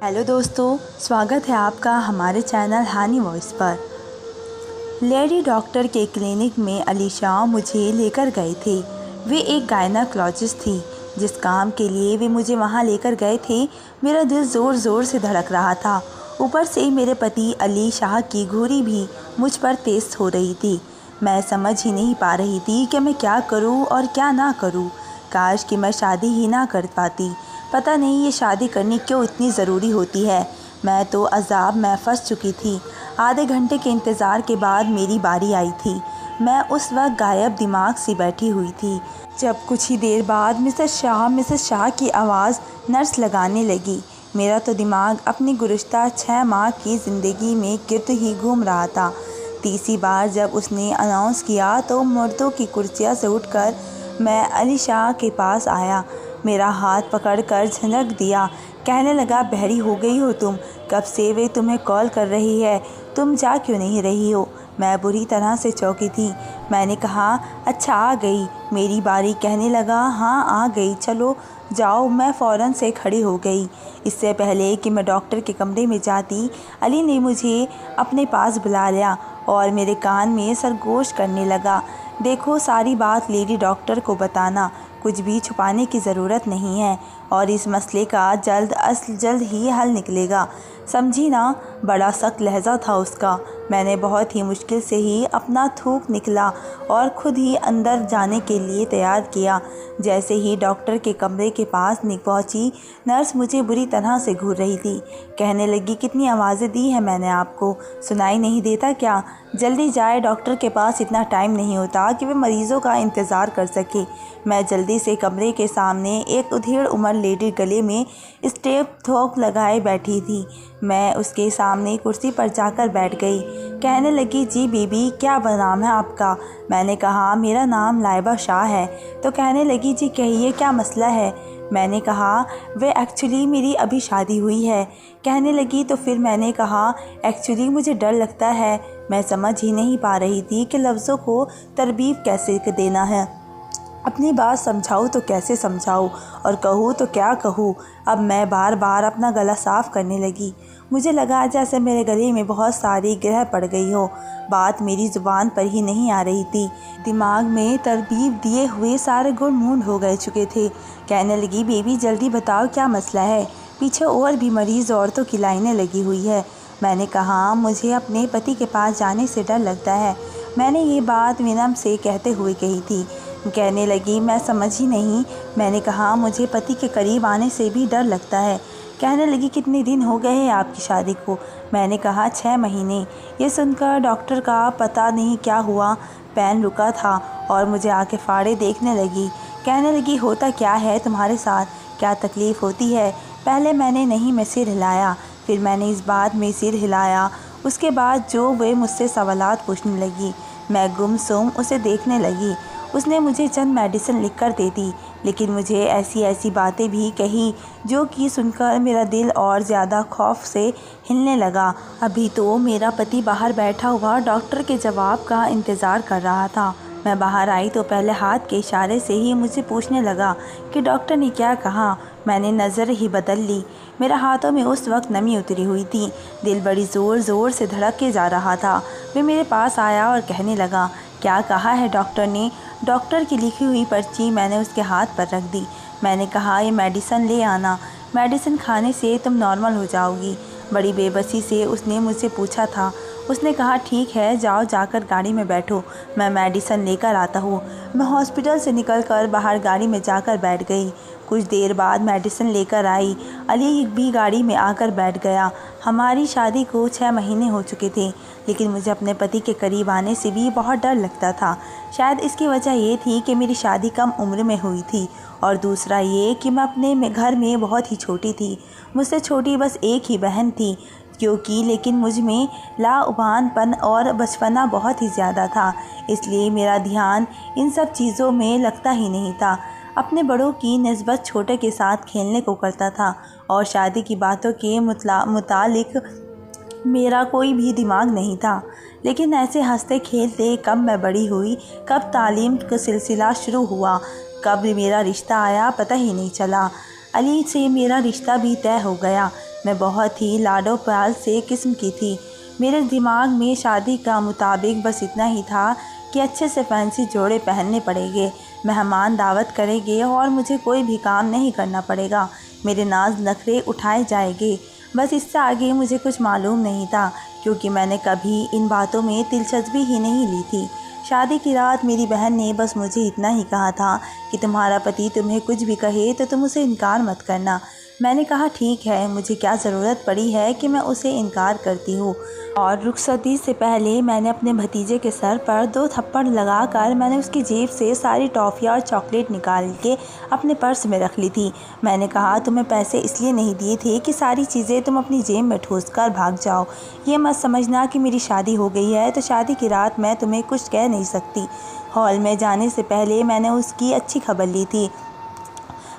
Hello दोस्तों, स्वागत है आपका हमारे चैनल हानी वॉइस पर। लेडी डॉक्टर के क्लिनिक में अलीशा मुझे लेकर गए थे। वे एक गायनाकोलॉजिस्ट थी। जिस काम के लिए वे मुझे वहां लेकर गए थे, मेरा दिल ज़ोर ज़ोर से धड़क रहा था। ऊपर से मेरे पति अली शाह की घूरी भी मुझ पर तेज हो रही थी। मैं समझ ही नहीं पा रही थी कि मैं क्या करूं और क्या ना करूं। काश कि मैं शादी ही ना कर पाती। पता नहीं ये शादी करनी क्यों इतनी ज़रूरी होती है। मैं तो अज़ाब में फंस चुकी थी। आधे घंटे के इंतज़ार के बाद मेरी बारी आई थी। मैं उस वक्त गायब दिमाग से बैठी हुई थी जब कुछ ही देर बाद मिसेस शाह की आवाज़ नर्स लगाने लगी। मेरा तो दिमाग अपनी गुज़िश्ता 6 माह की ज़िंदगी में गिर्द ही घूम रहा था। तीसरी बार जब उसने अनाउंस किया तो मर्दों की कुर्सियाँ से उठकर मैं अली शाह के पास आया। मेरा हाथ पकड़कर झनक दिया। कहने लगा, बहरी हो गई हो तुम? कब से वे तुम्हें कॉल कर रही है, तुम जा क्यों नहीं रही हो? मैं बुरी तरह से चौंकी थी। मैंने कहा, अच्छा आ गई मेरी बारी? कहने लगा, हाँ आ गई, चलो जाओ। मैं फ़ौरन से खड़ी हो गई। इससे पहले कि मैं डॉक्टर के कमरे में जाती, अली ने मुझे अपने पास बुला लिया और मेरे कान में सरगोश करने लगा। देखो, सारी बात लेडी डॉक्टर को बताना, कुछ भी छुपाने की ज़रूरत नहीं है और इस मसले का जल्द ही हल निकलेगा, समझी ना? बड़ा सख्त लहजा था उसका। मैंने बहुत ही मुश्किल से ही अपना थूक निकला और ख़ुद ही अंदर जाने के लिए तैयार किया। जैसे ही डॉक्टर के कमरे के पास पहुंची, नर्स मुझे बुरी तरह से घूर रही थी। कहने लगी, कितनी आवाज़ें दी हैं मैंने आपको, सुनाई नहीं देता क्या? जल्दी जाए, डॉक्टर के पास इतना टाइम नहीं होता कि वे मरीज़ों का इंतज़ार कर सके। मैं जल्दी से कमरे के सामने एक उधेड़ उम्र लेडी गले में स्टेप थोक लगाए बैठी थी। मैं उसके सामने कुर्सी पर जाकर बैठ गई। कहने लगी, जी बीबी, क्या नाम है आपका? मैंने कहा, मेरा नाम लाइबा शाह है। तो कहने लगी, जी कहिए, क्या मसला है? मैंने कहा, वे एक्चुअली मेरी अभी शादी हुई है। कहने लगी, तो फिर मैंने कहा, एक्चुअली मुझे डर लगता है। मैं समझ ही नहीं पा रही थी कि लफ्ज़ों को तरतीब कैसे देना है। अपनी बात समझाऊँ तो कैसे समझाऊँ और कहूँ तो क्या कहूँ। अब मैं बार बार अपना गला साफ़ करने लगी। मुझे लगा जैसे मेरे गले में बहुत सारी गिरह पड़ गई हो। बात मेरी ज़ुबान पर ही नहीं आ रही थी। दिमाग में तरतीब दिए हुए सारे गुण मूंड हो गए चुके थे। कहने लगी, बेबी जल्दी बताओ, क्या मसला है? पीछे और भी मरीज़ औरतों की लाइनें लगी हुई है। मैंने कहा, मुझे अपने पति के पास जाने से डर लगता है। मैंने ये बात विनम्र से कहते हुए कही थी। कहने लगी, मैं समझ ही नहीं। मैंने कहा, मुझे पति के करीब आने से भी डर लगता है। कहने लगी, कितने दिन हो गए हैं आपकी शादी को? मैंने कहा, 6 महीने। ये सुनकर डॉक्टर का पता नहीं क्या हुआ, पैन रुका था और मुझे आके फाड़े देखने लगी। कहने लगी, होता क्या है तुम्हारे साथ? क्या तकलीफ़ होती है? पहले मैंने नहीं में सिर हिलाया, फिर मैंने इस बात में सिर हिलाया। उसके बाद जो वे मुझसे सवालात पूछने लगी, मैं गुमसुम उसे देखने लगी। उसने मुझे चंद मेडिसिन लिख कर दे दी, लेकिन मुझे ऐसी ऐसी बातें भी कही जो कि सुनकर मेरा दिल और ज़्यादा खौफ से हिलने लगा। अभी तो मेरा पति बाहर बैठा हुआ डॉक्टर के जवाब का इंतज़ार कर रहा था। मैं बाहर आई तो पहले हाथ के इशारे से ही मुझे पूछने लगा कि डॉक्टर ने क्या कहा। मैंने नज़र ही बदल ली। मेरे हाथों में उस वक्त नमी उतरी हुई थी। दिल बड़ी ज़ोर ज़ोर से धड़क के जा रहा था। वे मेरे पास आया और कहने लगा, क्या कहा है डॉक्टर ने? डॉक्टर की लिखी हुई पर्ची मैंने उसके हाथ पर रख दी। मैंने कहा, ये मेडिसिन ले आना, मेडिसिन खाने से तुम नॉर्मल हो जाओगी। बड़ी बेबसी से उसने मुझसे पूछा था। उसने कहा, ठीक है, जाओ, जाकर गाड़ी में बैठो, मैं मेडिसिन लेकर आता हूँ। मैं हॉस्पिटल से निकलकर बाहर गाड़ी में जाकर बैठ गई। कुछ देर बाद मेडिसिन लेकर आई। अली भी गाड़ी में आकर बैठ गया। हमारी शादी को 6 महीने हो चुके थे, लेकिन मुझे अपने पति के करीब आने से भी बहुत डर लगता था। शायद इसकी वजह ये थी कि मेरी शादी कम उम्र में हुई थी और दूसरा ये कि मैं अपने घर में बहुत ही छोटी थी। मुझसे छोटी बस एक ही बहन थी लेकिन मुझ में लाउबानपन और बचपना बहुत ही ज़्यादा था, इसलिए मेरा ध्यान इन सब चीज़ों में लगता ही नहीं था। अपने बड़ों की निस्बत छोटे के साथ खेलने को करता था और शादी की बातों के मुतालिक मेरा कोई भी दिमाग नहीं था। लेकिन ऐसे हंसते खेलते कब मैं बड़ी हुई, कब तालीम का सिलसिला शुरू हुआ, कब मेरा रिश्ता आया, पता ही नहीं चला। अली से मेरा रिश्ता भी तय हो गया। मैं बहुत ही लाडो प्यार से किस्म की थी। मेरे दिमाग में शादी का मुताबिक बस इतना ही था कि अच्छे से फैंसी जोड़े पहनने पड़ेंगे, मेहमान दावत करेंगे और मुझे कोई भी काम नहीं करना पड़ेगा। मेरे नाज नखरे उठाए जाएंगे। बस इससे आगे मुझे कुछ मालूम नहीं था, क्योंकि मैंने कभी इन बातों में दिलचस्पी ही नहीं ली थी। शादी की रात मेरी बहन ने बस मुझे इतना ही कहा था कि तुम्हारा पति तुम्हें कुछ भी कहे तो तुम उसे इनकार मत करना। मैंने कहा ठीक है, मुझे क्या ज़रूरत पड़ी है कि मैं उसे इनकार करती हूँ। और रुखसती से पहले मैंने अपने भतीजे के सर पर 2 थप्पड़ लगाकर मैंने उसकी जेब से सारी टॉफ़ियाँ और चॉकलेट निकाल के अपने पर्स में रख ली थी। मैंने कहा तुम्हें पैसे इसलिए नहीं दिए थे कि सारी चीज़ें तुम अपनी जेब में ठूस कर भाग जाओ। ये मत समझना कि मेरी शादी हो गई है तो शादी की रात मैं तुम्हें कुछ कह नहीं सकती। हॉल में जाने से पहले मैंने उसकी अच्छी खबर ली थी।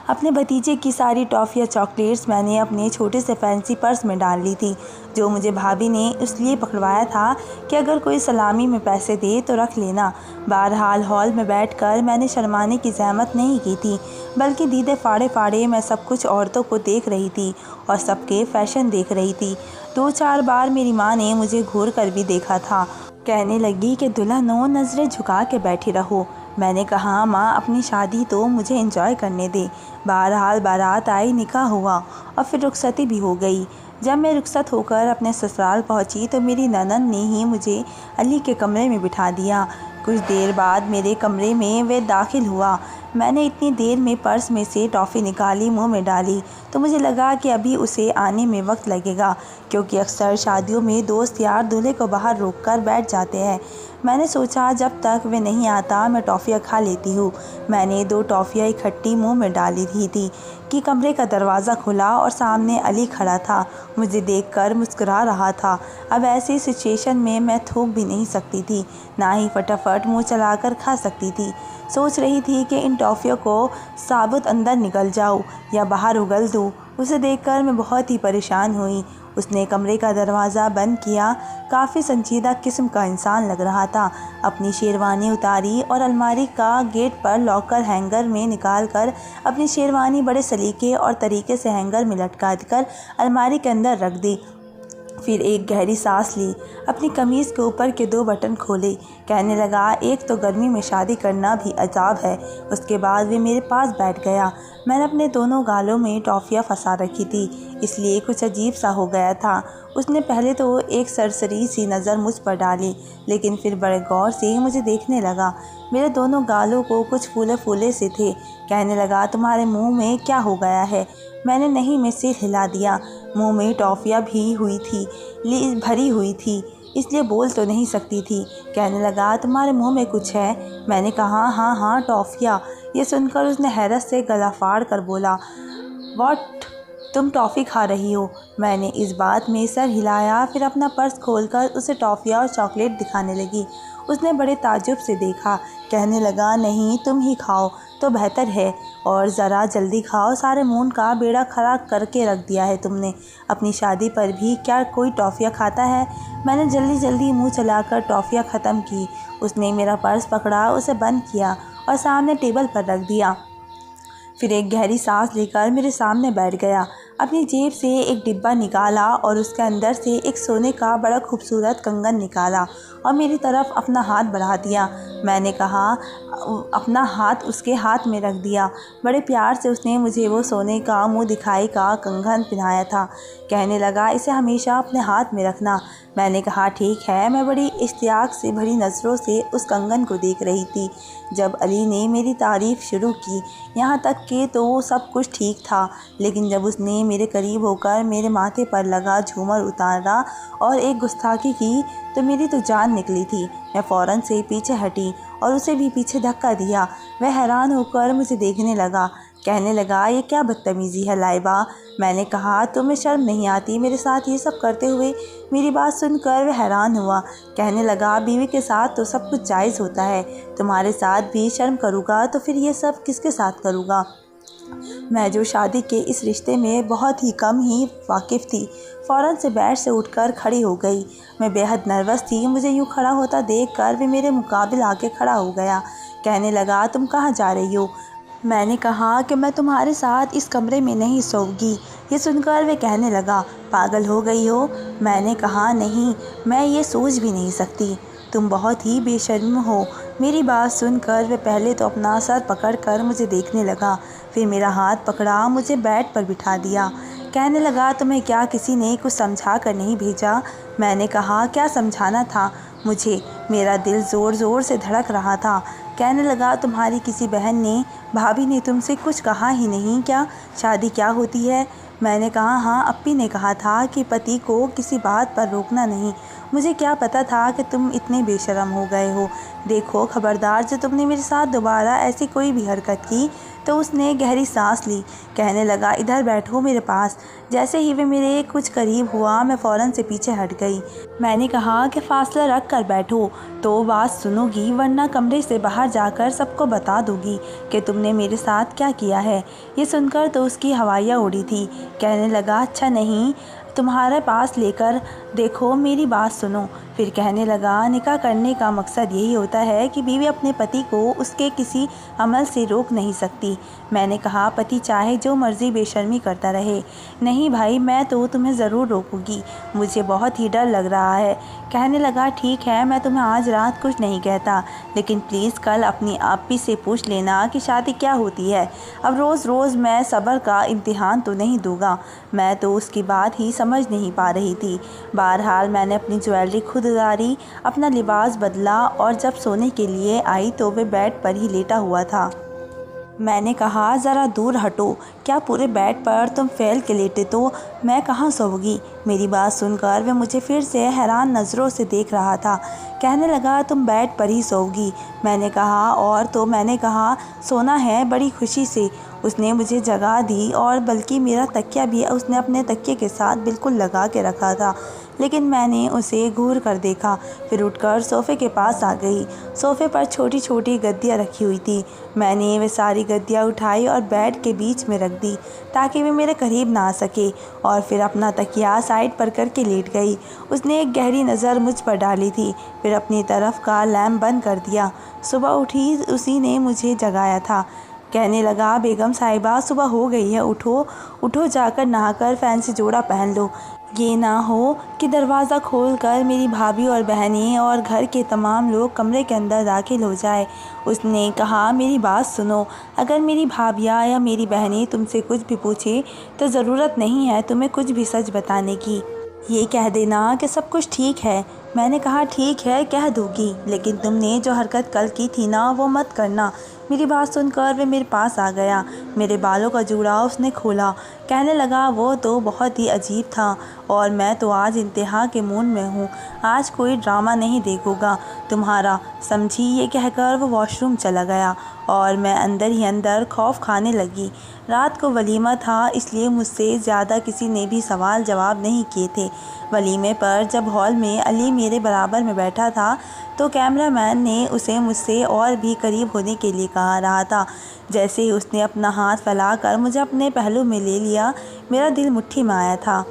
अपने भतीजे की सारी टॉफ़ियाँ चॉकलेट्स मैंने अपने छोटे से फैंसी पर्स में डाल ली थी, जो मुझे भाभी ने इसलिए पकड़वाया था कि अगर कोई सलामी में पैसे दे तो रख लेना। बहरहाल हॉल में बैठकर मैंने शर्माने की ज़हमत नहीं की थी, बल्कि दीदे फाड़े फाड़े मैं सब कुछ औरतों को देख रही थी और सबके फैशन देख रही थी। 2-4 बार मेरी माँ ने मुझे घूर कर भी देखा था। कहने लगी कि दुल्हनों नज़रें झुका के बैठी रहो। मैंने कहा माँ, अपनी शादी तो मुझे एंजॉय करने दे। बहरहाल बारात आई, निकाह हुआ और फिर रुखसती भी हो गई। जब मैं रुखसत होकर अपने ससुराल पहुंची तो मेरी ननद ने ही मुझे अली के कमरे में बिठा दिया। कुछ देर बाद मेरे कमरे में वह दाखिल हुआ। मैंने इतनी देर में पर्स में से टॉफ़ी निकाली, मुंह में डाली तो मुझे लगा कि अभी उसे आने में वक्त लगेगा, क्योंकि अक्सर शादियों में दोस्त यार दूल्हे को बाहर रोक कर बैठ जाते हैं। मैंने सोचा जब तक वे नहीं आता मैं टॉफ़ियाँ खा लेती हूँ। मैंने 2 टॉफ़ियाँ इकट्ठी मुंह में डाली ही थी कि कमरे का दरवाज़ा खुला और सामने अली खड़ा था। मुझे देखकर मुस्कुरा रहा था। अब ऐसी सिचुएशन में मैं थूक भी नहीं सकती थी, ना ही फटाफट मुँह चलाकर खा सकती थी। सोच रही थी कि इन टॉफ़ियों को साबुत अंदर निकल जाऊँ या बाहर उगल दूँ। उसे देखकर मैं बहुत ही परेशान हुई। उसने कमरे का दरवाज़ा बंद किया। काफ़ी संजीदा किस्म का इंसान लग रहा था। अपनी शेरवानी उतारी और अलमारी का गेट पर लॉकर हैंगर में निकाल कर अपनी शेरवानी बड़े सलीके और तरीके से हैंगर में लटका कर अलमारी के अंदर रख दी। फिर एक गहरी सांस ली, अपनी कमीज़ के ऊपर के 2 बटन खोले। कहने लगा एक तो गर्मी में शादी करना भी अजाब है। उसके बाद वे मेरे पास बैठ गया। मैंने अपने दोनों गालों में टॉफ़ियाँ फंसा रखी थी, इसलिए कुछ अजीब सा हो गया था। उसने पहले तो एक सरसरी सी नज़र मुझ पर डाली, लेकिन फिर बड़े गौर से मुझे देखने लगा। मेरे दोनों गालों को कुछ फूले फूले से थे। कहने लगा तुम्हारे मुंह में क्या हो गया है? मैंने नहीं में सिर हिला दिया। मुंह में टॉफ़ियाँ भी हुई थी, भरी हुई थी, इसलिए बोल तो नहीं सकती थी। कहने लगा तुम्हारे मुंह में कुछ है? मैंने कहा हाँ हाँ टॉफ़ियाँ। ये सुनकर उसने हैरत से गला फाड़ कर बोला व्हाट, तुम टॉफ़ी खा रही हो? मैंने इस बात में सर हिलाया, फिर अपना पर्स खोलकर उसे टॉफ़ियाँ और चॉकलेट दिखाने लगी। उसने बड़े ताज्जुब से देखा। कहने लगा नहीं, तुम ही खाओ तो बेहतर है, और ज़रा जल्दी खाओ, सारे मूड का बेड़ा खराब करके रख दिया है तुमने। अपनी शादी पर भी क्या कोई टॉफ़ियाँ खाता है? मैंने जल्दी जल्दी मुंह चलाकर टॉफ़ियाँ ख़त्म की। उसने मेरा पर्स पकड़ा, उसे बंद किया और सामने टेबल पर रख दिया। फिर एक गहरी सांस लेकर मेरे सामने बैठ गया। अपनी जेब से एक डिब्बा निकाला और उसके अंदर से एक सोने का बड़ा खूबसूरत कंगन निकाला और मेरी तरफ अपना हाथ बढ़ा दिया। मैंने कहा अपना हाथ उसके हाथ में रख दिया। बड़े प्यार से उसने मुझे वो सोने का मुंह दिखाई का कंगन पहनाया था। कहने लगा इसे हमेशा अपने हाथ में रखना। मैंने कहा ठीक है। मैं बड़ी इश्तियाक से भरी नज़रों से उस कंगन को देख रही थी। जब अली ने मेरी तारीफ़ शुरू की, यहाँ तक कि तो सब कुछ ठीक था, लेकिन जब उसने मेरे करीब होकर मेरे माथे पर लगा झूमर उतारा और एक गुस्ताखी की तो मेरी तो जान निकली थी। मैं फ़ौरन से पीछे हटी और उसे भी पीछे धक्का दिया। वह हैरान होकर मुझे देखने लगा। कहने लगा ये क्या बदतमीज़ी है लाइबा? मैंने कहा तुम्हें शर्म नहीं आती मेरे साथ ये सब करते हुए? मेरी बात सुनकर वह हैरान हुआ। कहने लगा बीवी के साथ तो सब कुछ जायज़ होता है, तुम्हारे साथ भी शर्म करूँगा तो फिर ये सब किसके साथ करूँगा? मैं जो शादी के इस रिश्ते में बहुत ही कम ही वाकिफ़ थी, फ़ौरन से बेड से उठकर खड़ी हो गई। मैं बेहद नर्वस थी। मुझे यूँ खड़ा होता देखकर वे मेरे मुकाबिल आके खड़ा हो गया। कहने लगा तुम कहाँ जा रही हो? मैंने कहा कि मैं तुम्हारे साथ इस कमरे में नहीं सोऊंगी। ये सुनकर वे कहने लगा, पागल हो गई हो? मैंने कहा, नहीं, मैं ये सोच भी नहीं सकती। तुम बहुत ही बेशर्म हो। मेरी बात सुनकर वे पहले तो अपना सर पकड़कर मुझे देखने लगा, फिर मेरा हाथ पकड़ा, मुझे बेड पर बिठा दिया। कहने लगा, तुम्हें क्या किसी ने कुछ समझा कर नहीं भेजा? मैंने कहा, क्या समझाना था मुझे? मेरा दिल ज़ोर ज़ोर से धड़क रहा था। कहने लगा, तुम्हारी किसी बहन ने, भाभी ने तुमसे कुछ कहा ही नहीं क्या? शादी क्या होती है? मैंने कहा, हाँ, अप्पी ने कहा था कि पति को किसी बात पर रोकना नहीं। मुझे क्या पता था कि तुम इतने बेशर्म हो गए हो। देखो, खबरदार, जो तुमने मेरे साथ दोबारा ऐसी कोई भी हरकत की तो उसने गहरी सांस ली। कहने लगा, इधर बैठो मेरे पास। जैसे ही वे मेरे कुछ करीब हुआ, मैं फ़ौरन से पीछे हट गई। मैंने कहा कि फ़ासला रख कर बैठो तो बात सुनोगी, वरना कमरे से बाहर जाकर सबको बता दोगी कि तुमने मेरे साथ क्या किया है। ये सुनकर तो उसकी हवाइयाँ उड़ी थी। कहने लगा, अच्छा नहीं, तुम्हारे पास लेकर देखो, मेरी बात सुनो। फिर कहने लगा, निकाह करने का मकसद यही होता है कि बीवी अपने पति को उसके किसी अमल से रोक नहीं सकती। मैंने कहा, पति चाहे जो मर्ज़ी बेशर्मी करता रहे। नहीं भाई, मैं तो तुम्हें ज़रूर रोकूंगी, मुझे बहुत ही डर लग रहा है। कहने लगा, ठीक है, मैं तुम्हें आज रात कुछ नहीं कहता, लेकिन प्लीज़ कल अपनी आपी से पूछ लेना कि शादी क्या होती है। अब रोज़ रोज़ मैं सब्र का इम्तिहान तो नहीं दूंगा। मैं तो उसकी बात ही समझ नहीं पा रही थी। बहरहाल मैंने अपनी ज्वेलरी खुद उतारी, अपना लिबास बदला और जब सोने के लिए आई तो वह बेड पर ही लेटा हुआ था। मैंने कहा, ज़रा दूर हटो, क्या पूरे बेड पर तुम फैल के लेटे तो मैं कहाँ सोऊंगी? मेरी बात सुनकर वह मुझे फिर से हैरान नज़रों से देख रहा था। कहने लगा, तुम बेड पर ही सोओगी? मैंने कहा, और तो मैंने कहा, सोना है, बड़ी खुशी से। उसने मुझे जगह दी और बल्कि मेरा तकिया भी उसने अपने तकिए के साथ बिल्कुल लगा के रखा था, लेकिन मैंने उसे घूर कर देखा। फिर उठकर सोफ़े के पास आ गई। सोफ़े पर छोटी छोटी गद्दियाँ रखी हुई थी। मैंने वे सारी गद्दियाँ उठाई और बेड के बीच में रख दी ताकि वे मेरे करीब ना आ सके, और फिर अपना तकिया साइड पर करके लेट गई। उसने एक गहरी नज़र मुझ पर डाली थी, फिर अपनी तरफ का लैम्प बंद कर दिया। सुबह उठी उसी ने मुझे जगाया था। कहने लगा, बेगम साहिबा, सुबह हो गई है, उठो उठो, जाकर नहाकर फैंसी जोड़ा पहन लो। ये ना हो कि दरवाज़ा खोलकर मेरी भाभी और बहनें और घर के तमाम लोग कमरे के अंदर दाखिल हो जाए। उसने कहा, मेरी बात सुनो, अगर मेरी भाभियाँ या मेरी बहनें तुमसे कुछ भी पूछे तो ज़रूरत नहीं है तुम्हें कुछ भी सच बताने की। ये कह देना कि सब कुछ ठीक है। मैंने कहा, ठीक है, कह दूँगी, लेकिन तुमने जो हरकत कल की थी ना, वो मत करना। मेरी बात सुनकर वे मेरे पास आ गया। मेरे बालों का जूड़ा उसने खोला। कहने लगा, वो तो बहुत ही अजीब था, और मैं तो आज इंतहा के मूड में हूँ। आज कोई ड्रामा नहीं देखूँगा तुम्हारा, समझी? ये कहकर वो वॉशरूम चला गया और मैं अंदर ही अंदर खौफ खाने लगी। रात को वलीमा था, इसलिए मुझसे ज़्यादा किसी ने भी सवाल जवाब नहीं किए थे। वलीमे पर जब हॉल में अली मेरे बराबर में बैठा था तो कैमरामैन ने उसे मुझसे और भी करीब होने के लिए कहा रहा था। जैसे ही उसने अपना हाथ फैलाकर मुझे अपने पहलू में ले लिया, मेरा दिल मुट्ठी में आया था।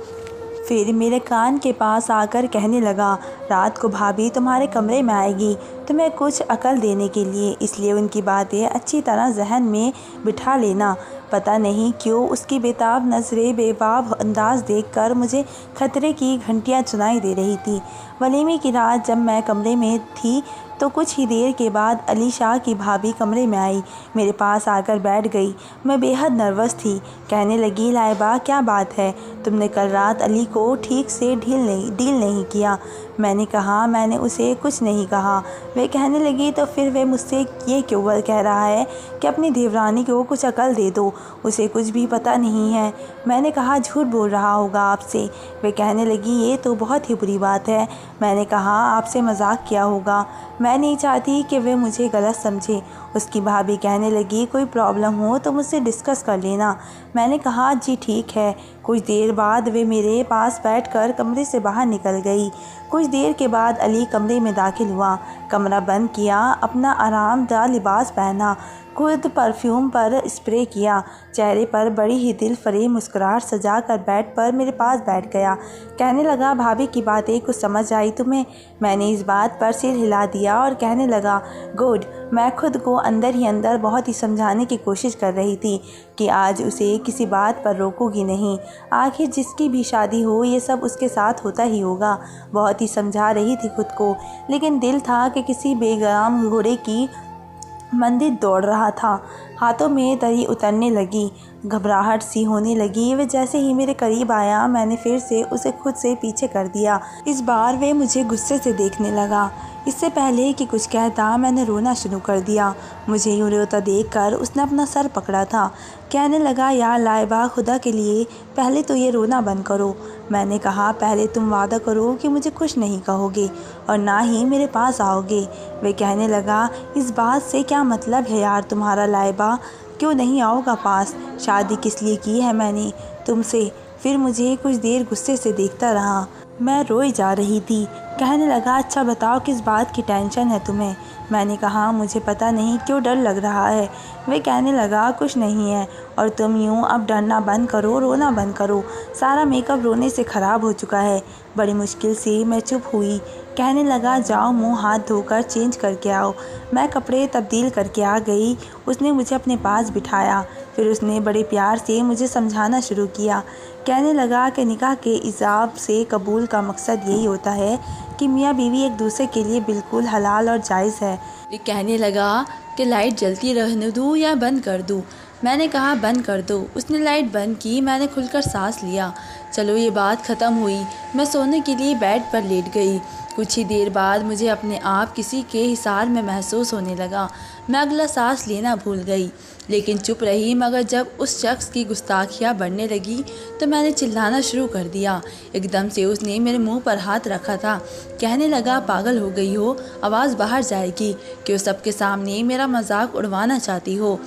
फिर मेरे कान के पास आकर कहने लगा, रात को भाभी तुम्हारे कमरे में आएगी तुम्हें कुछ अकल देने के लिए, इसलिए उनकी बातें अच्छी तरह जहन में बिठा लेना। पता नहीं क्यों उसकी बेताब नज़रें बेबाब अंदाज देखकर मुझे खतरे की घंटियां सुनाई दे रही थी। वलीमे की रात जब मैं कमरे में थी तो कुछ ही देर के बाद अली शाह की भाभी कमरे में आई, मेरे पास आकर बैठ गई। मैं बेहद नर्वस थी। कहने लगी, लाइबा, क्या बात है? तुमने कल रात अली को ठीक से डील नहीं किया। मैंने कहा, मैंने उसे कुछ नहीं कहा। वे कहने लगी, तो फिर वे मुझसे ये क्यों कह रहा है कि अपनी देवरानी को कुछ अकल दे दो, उसे कुछ भी पता नहीं है। मैंने कहा, झूठ बोल रहा होगा आपसे। वे कहने लगी, ये तो बहुत ही बुरी बात है। मैंने कहा, आपसे मजाक किया होगा, मैं नहीं चाहती कि वे मुझे गलत समझे। उसकी भाभी कहने लगी, कोई प्रॉब्लम हो तो मुझसे डिस्कस कर लेना। मैंने कहा, जी ठीक है। कुछ देर बाद वे मेरे पास बैठकर कमरे से बाहर निकल गई। कुछ देर के बाद अली कमरे में दाखिल हुआ, कमरा बंद किया, अपना आरामदायक लिबास पहना, खुद परफ्यूम पर स्प्रे किया। चेहरे पर बड़ी ही दिल फरेब मुस्कुराहट सजा कर बेड पर मेरे पास बैठ गया। कहने लगा, भाभी की बातें कुछ समझ आई तुम्हें? मैंने इस बात पर सिर हिला दिया और कहने लगा, गुड। मैं खुद को अंदर ही अंदर बहुत ही समझाने की कोशिश कर रही थी कि आज उसे किसी बात पर रोकूंगी नहीं। आखिर जिसकी भी शादी हो ये सब उसके साथ होता ही होगा। बहुत ही समझा रही थी खुद को, लेकिन दिल था कि किसी बेगाम घोड़े की मंदिर दौड़ रहा था। हाथों में तरी उतरने लगी, घबराहट सी होने लगी। वह जैसे ही मेरे करीब आया मैंने फिर से उसे खुद से पीछे कर दिया। इस बार वह मुझे गुस्से से देखने लगा। इससे पहले कि कुछ कहता मैंने रोना शुरू कर दिया। मुझे यूँ रोता देखकर उसने अपना सर पकड़ा था। कहने लगा, यार लाइबा, खुदा के लिए पहले तो ये रोना बंद करो। मैंने कहा, पहले तुम वादा करो कि मुझे कुछ नहीं कहोगे और ना ही मेरे पास आओगे। वे कहने लगा, इस बात से क्या मतलब है यार तुम्हारा लाइबा? क्यों नहीं आओगा पास? शादी किस लिए की है मैंने तुमसे? फिर मुझे कुछ देर गुस्से से देखता रहा। मैं रोई जा रही थी। कहने लगा, अच्छा बताओ किस बात की टेंशन है तुम्हें? मैंने कहा, मुझे पता नहीं क्यों डर लग रहा है। वे कहने लगा, कुछ नहीं है। और तुम यूँ अब डरना बंद करो, रोना बंद करो। सारा मेकअप रोने से ख़राब हो चुका है। बड़ी मुश्किल से मैं चुप हुई। कहने लगा, जाओ मुंह हाथ धोकर चेंज करके आओ। मैं कपड़े तब्दील करके आ गई। उसने मुझे अपने पास बिठाया। फिर उसने बड़े प्यार से मुझे समझाना शुरू किया। कहने लगा कि निकाह के हिसाब से कबूल का मकसद यही होता है कि मियाँ बीवी एक दूसरे के लिए बिल्कुल हलाल और जायज़ है। कहने लगा कि लाइट जलती रहने दूँ या बंद कर दूँ? मैंने कहा, बंद कर दो। उसने लाइट बंद की। मैंने खुलकर सांस लिया। चलो ये बात ख़त्म हुई। मैं सोने के लिए बेड पर लेट गई। कुछ ही देर बाद मुझे अपने आप किसी के हिसार में महसूस होने लगा। मैं अगला सांस लेना भूल गई, लेकिन चुप रही। मगर जब उस शख्स की गुस्ताखियाँ बढ़ने लगी तो मैंने चिल्लाना शुरू कर दिया। एकदम से उसने मेरे मुंह पर हाथ रखा था। कहने लगा, पागल हो गई हो? आवाज़ बाहर जाएगी। क्यों सबके सामने मेरा मजाक उड़वाना चाहती हो?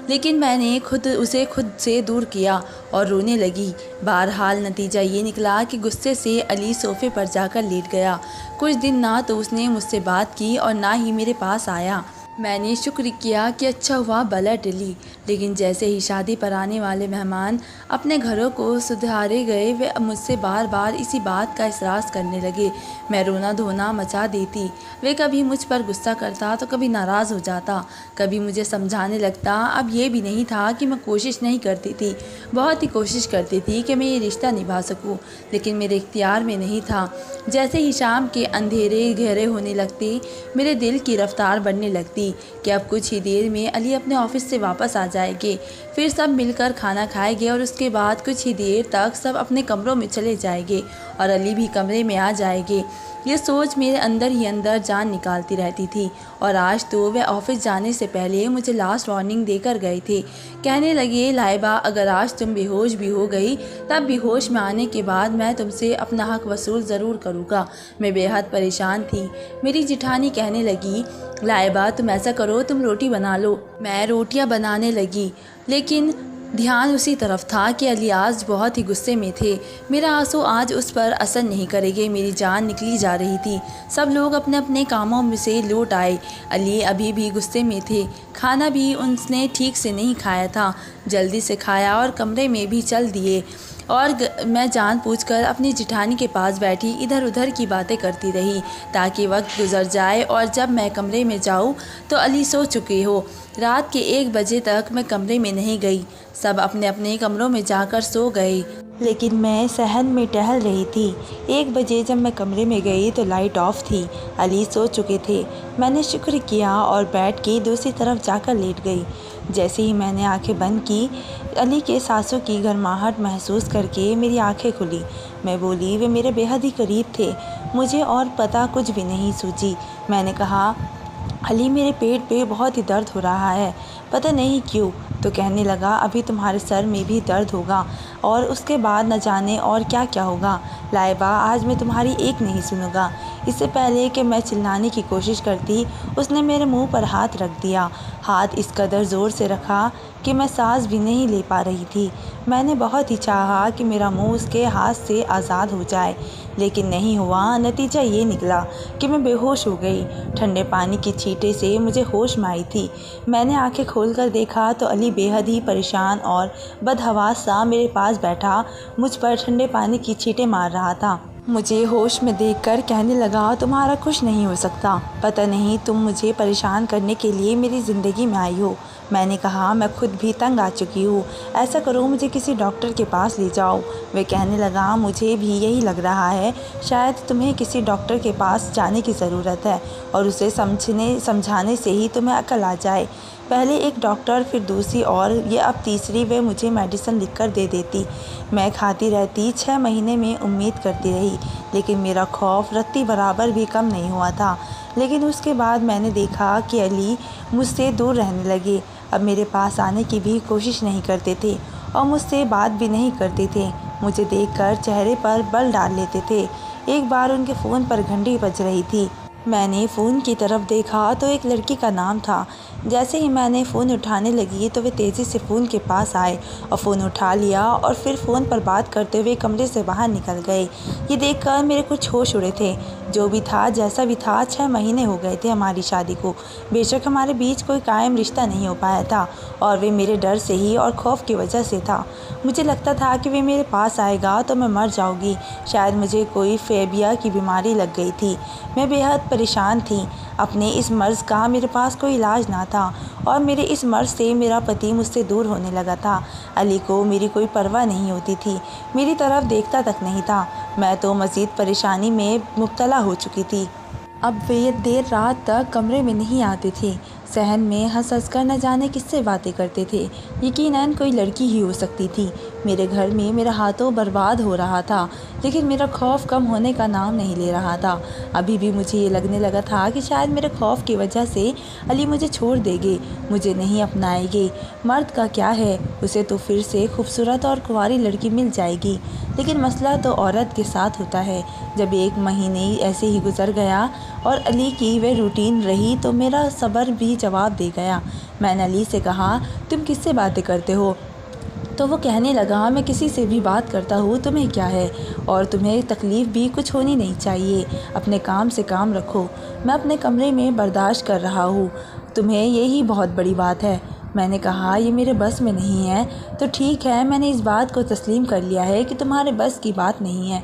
लेकिन मैंने उसे खुद से दूर किया और रोने लगी। बहरहाल नतीजा ये निकला कि गुस्से से अली सोफ़े पर जाकर लेट गया। कुछ दिन ना तो उसने मुझसे बात की और ना ही मेरे पास आया। मैंने शुक्र किया कि अच्छा हुआ बला टली, लेकिन जैसे ही शादी पर आने वाले मेहमान अपने घरों को सुधारे गए, वे मुझसे बार बार इसी बात का एहसास करने लगे। मैं रोना धोना मचा देती। वे कभी मुझ पर गुस्सा करता तो कभी नाराज़ हो जाता, कभी मुझे समझाने लगता। अब ये भी नहीं था कि मैं कोशिश नहीं करती थी, बहुत ही कोशिश करती थी कि मैं ये रिश्ता निभा सकूं, लेकिन मेरे इख्तियार में नहीं था। जैसे ही शाम के अंधेरे गहरे होने लगते, मेरे दिल की रफ्तार बढ़ने लगती कि अब कुछ ही देर में अली अपने ऑफिस से वापस आ जाएंगे। फिर सब मिलकर खाना खाएंगे और उसके बाद कुछ ही देर तक सब अपने कमरों में चले जाएंगे और अली भी कमरे में आ जाएंगे। ये सोच मेरे अंदर ही अंदर जान निकालती रहती थी। और आज तो वे ऑफिस जाने से पहले मुझे लास्ट वार्निंग देकर गए थे। कहने लगे, लाइबा, अगर आज तुम बेहोश भी हो गई तब बेहोश में आने के बाद मैं तुमसे अपना हक वसूल ज़रूर करूँगा। मैं बेहद परेशान थी। मेरी जिठानी कहने लगी, लाइबा, तुम ऐसा करो, तुम रोटी बना लो। मैं रोटियां बनाने लगी, लेकिन ध्यान उसी तरफ था कि अली आज बहुत ही गुस्से में थे। मेरा आंसू आज उस पर असर नहीं करेंगे। मेरी जान निकली जा रही थी। सब लोग अपने अपने कामों में से लौट आए। अली अभी भी गुस्से में थे। खाना भी उसने ठीक से नहीं खाया था। जल्दी से खाया और कमरे में भी चल दिए और मैं जानबूझकर अपनी जिठानी के पास बैठी इधर उधर की बातें करती रही ताकि वक्त गुजर जाए और जब मैं कमरे में जाऊं तो अली सो चुके हो। रात के 1 बजे तक मैं कमरे में नहीं गई। सब अपने अपने कमरों में जाकर सो गए, लेकिन मैं सहन में टहल रही थी। 1 बजे जब मैं कमरे में गई तो लाइट ऑफ थी। अली सो चुके थे। मैंने शुक्र किया और बेड की दूसरी तरफ जाकर लेट गई। जैसे ही मैंने आंखें बंद की, अली के सांसों की गर्माहट महसूस करके मेरी आंखें खुली। मैं बोली, वे मेरे बेहद ही करीब थे। मुझे और पता कुछ भी नहीं सूझी। मैंने कहा, अली, मेरे पेट पे बहुत ही दर्द हो रहा है, पता नहीं क्यों। तो कहने लगा, अभी तुम्हारे सर में भी दर्द होगा। और उसके बाद न जाने और क्या क्या होगा। लाइबा, आज मैं तुम्हारी एक नहीं सुनूंगा। इससे पहले कि मैं चिल्लाने की कोशिश करती, उसने मेरे मुंह पर हाथ रख दिया। हाथ इस कदर ज़ोर से रखा कि मैं सांस भी नहीं ले पा रही थी। मैंने बहुत ही चाहा कि मेरा मुंह उसके हाथ से आज़ाद हो जाए, लेकिन नहीं हुआ। नतीजा ये निकला कि मैं बेहोश हो गई। ठंडे पानी की छींटे से मुझे होश में आई थी। मैंने आंखें खोलकर देखा तो अली बेहद ही परेशान और बदहवास सा मेरे पास बैठा मुझ पर ठंडे पानी की छींटे मार रहा था। मुझे होश में देखकर कहने लगा, तुम्हारा कुछ नहीं हो सकता। पता नहीं तुम मुझे परेशान करने के लिए मेरी ज़िंदगी में आई हो। मैंने कहा, मैं खुद भी तंग आ चुकी हूँ। ऐसा करो, मुझे किसी डॉक्टर के पास ले जाओ। वे कहने लगा, मुझे भी यही लग रहा है। शायद तुम्हें किसी डॉक्टर के पास जाने की ज़रूरत है और उसे समझाने से ही तुम्हें अकल आ जाए। पहले एक डॉक्टर, फिर दूसरी और ये अब तीसरी वे मुझे मेडिसिन लिखकर दे देती। मैं खाती रहती। 6 महीने में उम्मीद करती रही, लेकिन मेरा खौफ रत्ती बराबर भी कम नहीं हुआ था। लेकिन उसके बाद मैंने देखा कि अली मुझसे दूर रहने लगे। अब मेरे पास आने की भी कोशिश नहीं करते थे और मुझसे बात भी नहीं करते थे। मुझे देखकर चेहरे पर बल डाल लेते थे। एक बार उनके फ़ोन पर घंटी बज रही थी। मैंने फ़ोन की तरफ देखा तो एक लड़की का नाम था। जैसे ही मैंने फ़ोन उठाने लगी तो वे तेज़ी से फ़ोन के पास आए और फ़ोन उठा लिया और फिर फ़ोन पर बात करते हुए कमरे से बाहर निकल गए। ये देखकर मेरे कुछ होश उड़े थे। जो भी था, जैसा भी था, 6 महीने हो गए थे हमारी शादी को। बेशक हमारे बीच कोई कायम रिश्ता नहीं हो पाया था और वे मेरे डर से ही और खौफ की वजह से था। मुझे लगता था कि वे मेरे पास आएगा तो मैं मर जाऊँगी। शायद मुझे कोई फेबिया की बीमारी लग गई थी। मैं बेहद परेशान थी अपने इस मर्ज़ का। मेरे पास कोई इलाज ना था और मेरे इस मर्ज़ से मेरा पति मुझसे दूर होने लगा था। अली को मेरी कोई परवाह नहीं होती थी, मेरी तरफ देखता तक नहीं था। मैं तो मज़ीद परेशानी में मुब्तला हो चुकी थी। अब वे देर रात तक कमरे में नहीं आते थे। सहन में हंस हंस कर न जाने किससे बातें करते थे। यकीनन कोई लड़की ही हो सकती थी। मेरे घर में मेरा हाथों बर्बाद हो रहा था, लेकिन मेरा खौफ कम होने का नाम नहीं ले रहा था। अभी भी मुझे ये लगने लगा था कि शायद मेरे खौफ की वजह से अली मुझे छोड़ देंगे, मुझे नहीं अपनाएंगे। मर्द का क्या है, उसे तो फिर से खूबसूरत और कुंवारी लड़की मिल जाएगी। लेकिन मसला तो औरत के साथ होता है। जब 1 महीने ऐसे ही गुजर गया और अली की वह रूटीन रही तो मेरा सब्र भी जवाब दे गया। मैंने अली से कहा, तुम किससे बातें करते हो? तो वो कहने लगा, मैं किसी से भी बात करता हूँ, तुम्हें क्या है? और तुम्हें तकलीफ़ भी कुछ होनी नहीं चाहिए। अपने काम से काम रखो। मैं अपने कमरे में बर्दाश्त कर रहा हूँ, तुम्हें यही बहुत बड़ी बात है। मैंने कहा, ये मेरे बस में नहीं है। तो ठीक है, मैंने इस बात को तस्लीम कर लिया है कि तुम्हारे बस की बात नहीं है,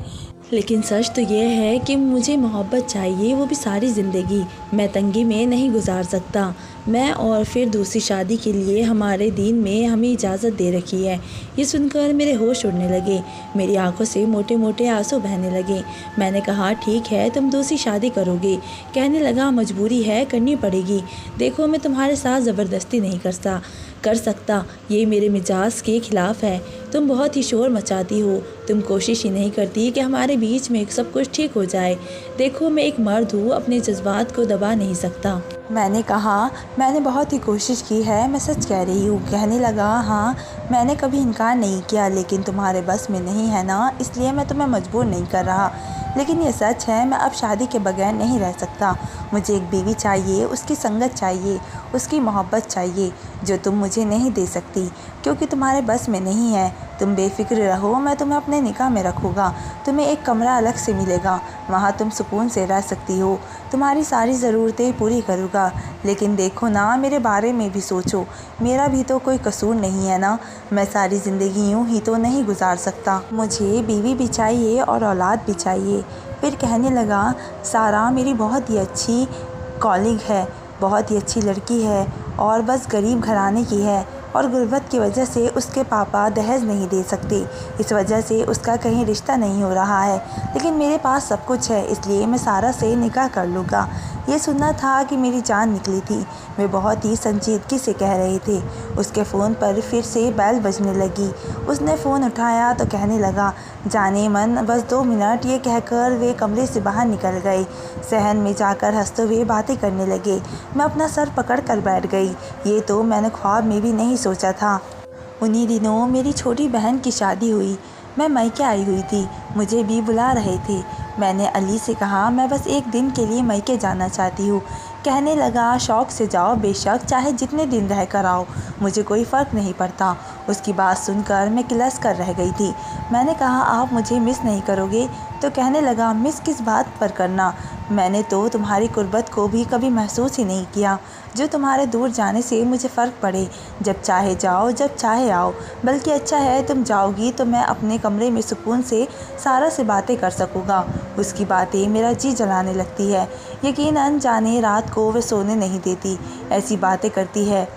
लेकिन सच तो ये है कि मुझे मोहब्बत चाहिए, वो भी सारी ज़िंदगी। मैं तंगी में नहीं गुजार सकता। मैं और फिर दूसरी शादी के लिए हमारे दीन में हमें इजाज़त दे रखी है। ये सुनकर मेरे होश उड़ने लगे, मेरी आंखों से मोटे मोटे आंसू बहने लगे। मैंने कहा, ठीक है, तुम दूसरी शादी करोगे? कहने लगा, मजबूरी है, करनी पड़ेगी। देखो, मैं तुम्हारे साथ ज़बरदस्ती नहीं कर सकता, ये मेरे मिजाज के ख़िलाफ़ है। तुम बहुत ही शोर मचाती हो, तुम कोशिश ही नहीं करती कि हमारे बीच में सब कुछ ठीक हो जाए। देखो, मैं एक मर्द हूँ, अपने जज्बात को दबा नहीं सकता। मैंने कहा, मैंने बहुत ही कोशिश की है, मैं सच कह रही हूँ। कहने लगा, हाँ, मैंने कभी इनकार नहीं किया, लेकिन तुम्हारे बस में नहीं है ना, इसलिए मैं तुम्हें मजबूर नहीं कर रहा। लेकिन ये सच है, मैं अब शादी के बगैर नहीं रह सकता। मुझे एक बीवी चाहिए, उसकी संगत चाहिए, उसकी मोहब्बत चाहिए, जो तुम मुझे नहीं दे सकती, क्योंकि तुम्हारे बस में नहीं है। तुम बेफिक्र रहो, मैं तुम्हें अपने निकाह में रखूँगा। तुम्हें एक कमरा अलग से मिलेगा, वहाँ तुम सुकून से रह सकती हो। तुम्हारी सारी ज़रूरतें पूरी करूँगा। लेकिन देखो ना, मेरे बारे में भी सोचो, मेरा भी तो कोई कसूर नहीं है ना। मैं सारी ज़िंदगी यूँ ही तो नहीं गुजार सकता। मुझे बीवी भी चाहिए और औलाद भी चाहिए। फिर कहने लगा, सारा मेरी बहुत ही अच्छी कॉलीग है, बहुत ही अच्छी लड़की है और बस गरीब घराने की है और गुर्बत की वजह से उसके पापा दहेज नहीं दे सकते, इस वजह से उसका कहीं रिश्ता नहीं हो रहा है। लेकिन मेरे पास सब कुछ है, इसलिए मैं सारा से निकाह कर लूँगा। ये सुनना था कि मेरी जान निकली थी। वे बहुत ही संजीदगी से कह रहे थे। उसके फ़ोन पर फिर से बेल बजने लगी। उसने फ़ोन उठाया तो कहने लगा, जाने मन, बस 2 मिनट। ये कहकर वे कमरे से बाहर निकल गए। सहन में जाकर हंसते हुए बातें करने लगे। मैं अपना सर पकड़ कर बैठ गई। ये तो मैंने ख्वाब में भी नहीं सोचा था। उन्हीं दिनों मेरी छोटी बहन की शादी हुई। मैं मायके आई हुई थी, मुझे भी बुला रहे थे। मैंने अली से कहा, मैं बस एक दिन के लिए मायके जाना चाहती हूँ। कहने लगा, शौक़ से जाओ, बेशक चाहे जितने दिन रह कर आओ, मुझे कोई फ़र्क नहीं पड़ता। उसकी बात सुनकर मैं किलस कर रह गई थी। मैंने कहा, आप मुझे मिस नहीं करोगे? तो कहने लगा, मिस किस बात पर करना? मैंने तो तुम्हारी कुर्बत को भी कभी महसूस ही नहीं किया, जो तुम्हारे दूर जाने से मुझे फ़र्क पड़े। जब चाहे जाओ, जब चाहे आओ। बल्कि अच्छा है तुम जाओगी तो मैं अपने कमरे में सुकून से सारा से बातें कर सकूँगा। उसकी बातें मेरा जी जलाने लगती है। यकीनन जाने रात को वह सोने नहीं देती, ऐसी बातें करती है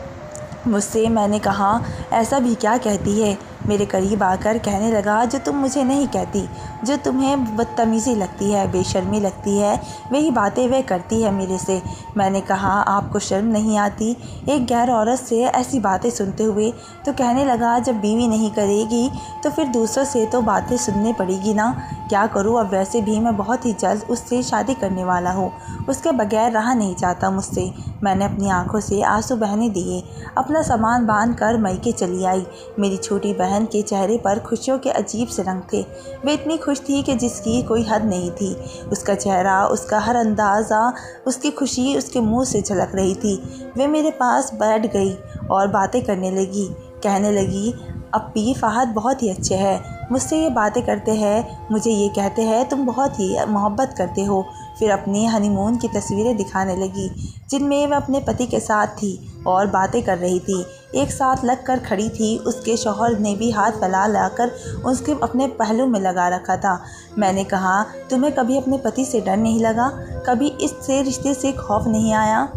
मुझसे। मैंने कहा, ऐसा भी क्या कहती है? मेरे करीब आकर कहने लगा, जो तुम मुझे नहीं कहती, जो तुम्हें बदतमीज़ी लगती है, बेशर्मी लगती है, वही बातें वह करती है मेरे से। मैंने कहा, आपको शर्म नहीं आती एक गैर औरत से ऐसी बातें सुनते हुए? तो कहने लगा, जब बीवी नहीं करेगी तो फिर दूसरों से तो बातें सुननी पड़ेगी ना। क्या करूँ, अब वैसे भी मैं बहुत ही जल्द उससे शादी करने वाला हूँ। उसके बगैर रहा नहीं जाता मुझसे। मैंने अपनी आंखों से आंसू बहने दिए। अपना सामान बांध कर मायके चली आई। मेरी छोटी बहन के चेहरे पर खुशियों के अजीब से रंग थे। वे इतनी खुश थी कि जिसकी कोई हद नहीं थी। उसका चेहरा, उसका हर अंदाज़ा, उसकी खुशी उसके मुंह से झलक रही थी। वे मेरे पास बैठ गई और बातें करने लगी। कहने लगी, अप्पी फ़हद बहुत ही अच्छे हैं। मुझसे ये बातें करते हैं, मुझे ये कहते हैं तुम बहुत ही मोहब्बत करते हो। फिर अपनी हनीमून की तस्वीरें दिखाने लगी, जिनमें वह अपने पति के साथ थी और बातें कर रही थी। एक साथ लग कर खड़ी थी। उसके शौहर ने भी हाथ फैला लाकर उसके अपने पहलू में लगा रखा था। मैंने कहा, तुम्हें कभी अपने पति से डर नहीं लगा? कभी इससे रिश्ते से खौफ नहीं आया?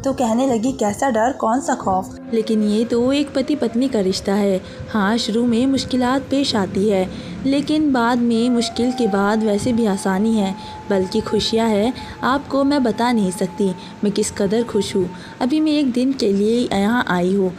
तो कहने लगी, कैसा डर, कौन सा खौफ? लेकिन ये तो एक पति पत्नी का रिश्ता है। हाँ, शुरू में मुश्किलात पेश आती है, लेकिन बाद में मुश्किल के बाद वैसे भी आसानी है, बल्कि खुशियाँ हैं। आपको मैं बता नहीं सकती मैं किस कदर खुश हूँ। अभी मैं एक दिन के लिए यहाँ आई हूँ।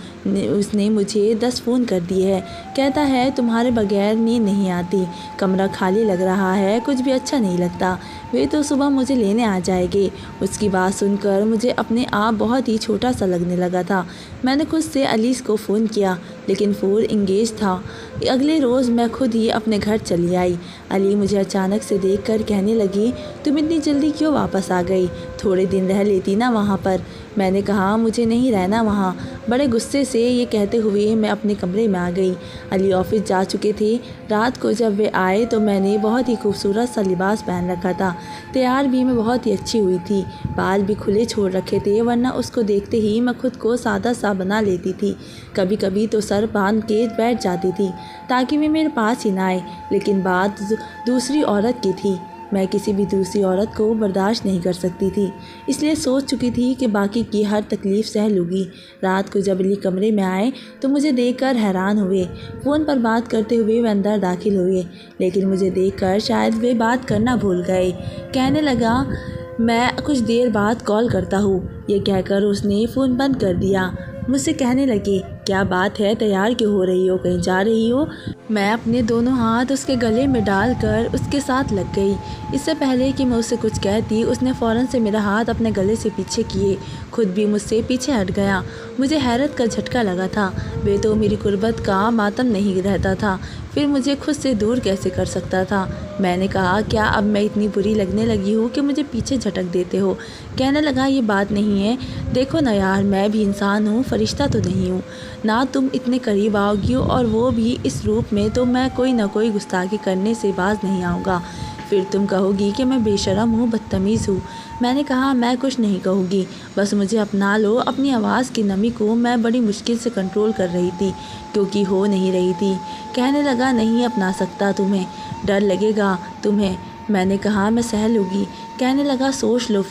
उसने मुझे 10 फ़ोन कर दिए है। कहता है तुम्हारे बगैर नींद नहीं आती, कमरा खाली लग रहा है, कुछ भी अच्छा नहीं लगता। वे तो सुबह मुझे लेने आ जाएंगे। उसकी बात सुनकर मुझे अपने आप बहुत ही छोटा सा लगने लगा था। मैंने खुद से अलीस को फ़ोन किया, लेकिन फ़ोन इंगेज था। अगले रोज़ मैं खुद ही अपने घर चली आई। अली मुझे अचानक से देखकर कहने लगी, तुम इतनी जल्दी क्यों वापस आ गई? थोड़े दिन रह लेती ना वहाँ पर। मैंने कहा, मुझे नहीं रहना वहाँ। बड़े गुस्से से ये कहते हुए मैं अपने कमरे में आ गई। अली ऑफिस जा चुके थे। रात को जब वे आए तो मैंने बहुत ही खूबसूरत सा लिबास पहन रखा था। तैयार भी मैं बहुत ही अच्छी हुई थी। बाल भी खुले छोड़ रखे थे, वरना उसको देखते ही मैं खुद को सादा सा बना लेती थी। कभी कभी तो सर बांध के बैठ जाती थी ताकि वे मेरे पास ही ना आए। लेकिन बात दूसरी औरत की थी। मैं किसी भी दूसरी औरत को बर्दाश्त नहीं कर सकती थी, इसलिए सोच चुकी थी कि बाकी की हर तकलीफ़ सह लूँगी। रात को जब अली कमरे में आए तो मुझे देखकर हैरान हुए। फ़ोन पर बात करते हुए वे अंदर दाखिल हुए, लेकिन मुझे देखकर शायद वे बात करना भूल गए। कहने लगा, मैं कुछ देर बाद कॉल करता हूँ। ये कहकर उसने फ़ोन बंद कर दिया। मुझसे कहने लगी, क्या बात है, तैयार क्यों हो रही हो, कहीं जा रही हो? मैं अपने दोनों हाथ उसके गले में डालकर उसके साथ लग गई। इससे पहले कि मैं उससे कुछ कहती, उसने फ़ौरन से मेरा हाथ अपने गले से पीछे किए, खुद भी मुझसे पीछे हट गया। मुझे हैरत का झटका लगा था। वे तो मेरी कुर्बत का मातम नहीं रहता था, फिर मुझे खुद से दूर कैसे कर सकता था? मैंने कहा, क्या अब मैं इतनी बुरी लगने लगी हूँ कि मुझे पीछे झटक देते हो? कहने लगा, ये बात नहीं है, देखो ना यार, मैं भी इंसान हूँ, फरिश्ता तो नहीं हूँ ना। तुम इतने करीब आओगी और वो भी इस रूप में, तो मैं कोई ना कोई गुस्ताखी करने से बाज नहीं आऊँगा। फिर तुम कहोगी कि मैं बेशरम हूँ, बदतमीज़ हूँ। मैंने कहा, मैं कुछ नहीं कहूँगी, बस मुझे अपना लो। अपनी आवाज़ की नमी को मैं बड़ी मुश्किल से कंट्रोल कर रही थी, क्योंकि हो नहीं रही थी। कहने लगा, नहीं अपना सकता, तुम्हें डर लगेगा तुम्हें। मैंने कहा, मैं सह लूँगी। कहने लगा, सोच लो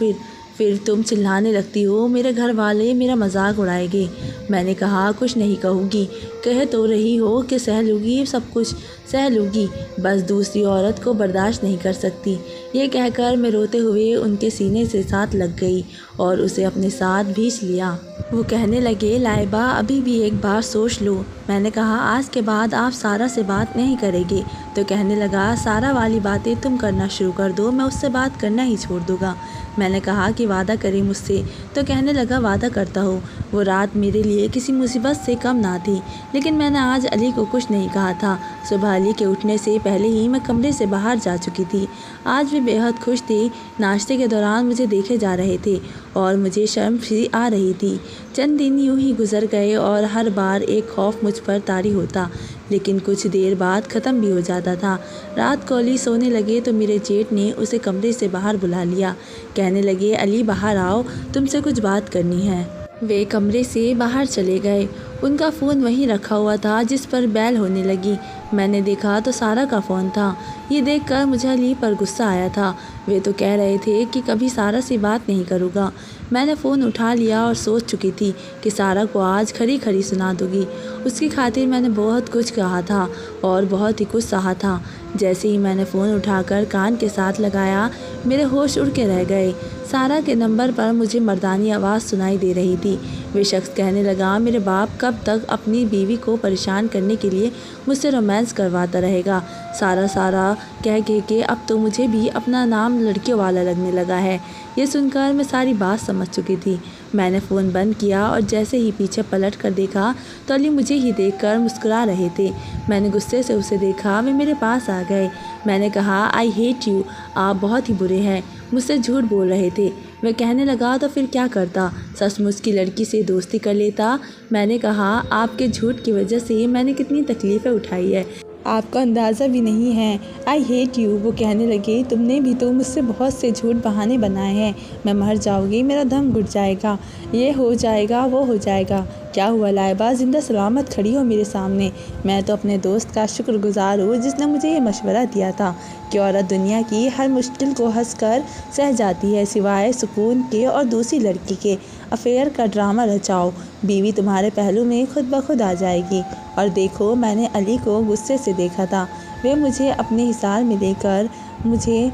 फिर तुम चिल्लाने लगती हो, मेरे घर वाले मेरा मजाक उड़ाएंगे। मैंने कहा, कुछ नहीं कहूँगी, कह तो रही हो कि सह लूँगी, सब कुछ सह लूँगी, बस दूसरी औरत को बर्दाश्त नहीं कर सकती। ये कहकर मैं रोते हुए उनके सीने से साथ लग गई और उसे अपने साथ भींच लिया। वो कहने लगे, लाइबा अभी भी एक बार सोच लो। मैंने कहा, आज के बाद आप सारा से बात नहीं करेंगे? तो कहने लगा, सारा वाली बातें तुम करना शुरू कर दो, मैं उससे बात करना ही छोड़ दूँगा। मैंने कहा कि वादा करे मुझसे, तो कहने लगा वादा करता हूँ। वो रात मेरे लिए किसी मुसीबत से कम ना थी, लेकिन मैंने आज अली को कुछ नहीं कहा था। सुबह अली के उठने से पहले ही मैं कमरे से बाहर जा चुकी थी। आज वे बेहद खुश थे। नाश्ते के दौरान मुझे देखे जा रहे थे और मुझे शर्म सी आ रही थी। चंद दिन यूं ही गुजर गए और हर बार एक खौफ मुझ पर तारी होता, लेकिन कुछ देर बाद ख़त्म भी हो जाता था। रात को अली सोने लगे तो मेरे जेठ ने उसे कमरे से बाहर बुला लिया। कहने लगे, अली बाहर आओ, तुमसे कुछ बात करनी है। वे कमरे से बाहर चले गए। उनका फ़ोन वहीं रखा हुआ था जिस पर बेल होने लगी। मैंने देखा तो सारा का फ़ोन था। ये देखकर मुझे अली पर गुस्सा आया था। वे तो कह रहे थे कि कभी सारा से बात नहीं करूँगा। मैंने फ़ोन उठा लिया और सोच चुकी थी कि सारा को आज खरी खरी सुना दूँगी। उसकी खातिर मैंने बहुत कुछ कहा था और बहुत ही कुछ सहा था। जैसे ही मैंने फ़ोन उठाकर कान के साथ लगाया, मेरे होश उड़ के रह गए। सारा के नंबर पर मुझे मर्दानी आवाज़ सुनाई दे रही थी। वे शख्स कहने लगा, मेरे बाप कब तक अपनी बीवी को परेशान करने के लिए मुझसे रोमांस करवाता रहेगा। सारा सारा कह के अब तो मुझे भी अपना नाम लड़कियों वाला लगने लगा है। ये सुनकर मैं सारी बात समझ चुकी थी। मैंने फ़ोन बंद किया और जैसे ही पीछे पलट कर देखा तो अली मुझे ही देखकर मुस्कुरा रहे थे। मैंने गुस्से से उसे देखा। वे मेरे पास आ गए। मैंने कहा, आई हेट यू, आप बहुत ही बुरे हैं। मुझसे झूठ बोल रहे थे। वह कहने लगा, तो फिर क्या करता, सचमुच की लड़की से दोस्ती कर लेता। मैंने कहा, आपके झूठ की वजह से मैंने कितनी तकलीफ़ें उठाई है, आपका अंदाज़ा भी नहीं है। I hate you. वो कहने लगे, तुमने भी तो मुझसे बहुत से झूठ बहाने बनाए हैं। मैं मर जाऊँगी, मेरा दम घुट जाएगा, ये हो जाएगा, वो हो जाएगा। क्या हुआ लाइबा, जिंदा सलामत खड़ी हो मेरे सामने। मैं तो अपने दोस्त का शुक्रगुजार हूँ जिसने मुझे ये मशवरा दिया था कि औरत दुनिया की हर मुश्किल को हंसकर सह जाती है सिवाय सुकून के और दूसरी लड़की के। अफेयर का ड्रामा रचाओ, बीवी तुम्हारे पहलू में खुद ब खुद आ जाएगी। और देखो, मैंने अली को गुस्से से देखा था। वे मुझे अपने हिसार में लेकर मुझे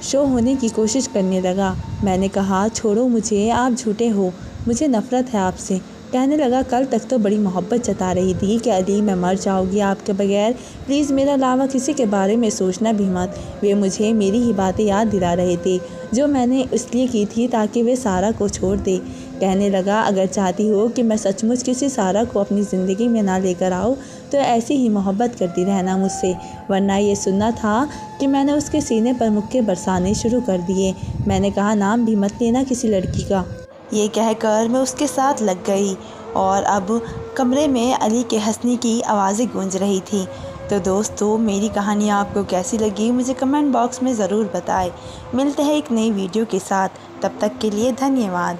शो होने की कोशिश करने लगा। मैंने कहा, छोड़ो मुझे, आप झूठे हो, मुझे नफ़रत है आपसे। कहने लगा, कल तक तो बड़ी मोहब्बत जता रही थी कि अली मैं मर जाऊँगी आपके बगैर, प्लीज़ मेरे अलावा किसी के बारे में सोचना भी मत। वे मुझे मेरी ही बातें याद दिला रहे थे जो मैंने इसलिए की थी ताकि वे सारा को छोड़ दे। कहने लगा, अगर चाहती हो कि मैं सचमुच किसी सारा को अपनी ज़िंदगी में ना लेकर आऊँ तो ऐसी ही मोहब्बत करती रहना मुझसे, वरना ये सुनना था कि मैंने उसके सीने पर मुक्के बरसाने शुरू कर दिए। मैंने कहा, नाम भी मत लेना किसी लड़की का। ये कहकर मैं उसके साथ लग गई और अब कमरे में अली के हंसने की आवाज़ें गूंज रही थी। तो दोस्तों, मेरी कहानी आपको कैसी लगी मुझे कमेंट बॉक्स में ज़रूर बताएं। मिलते हैं एक नई वीडियो के साथ, तब तक के लिए धन्यवाद।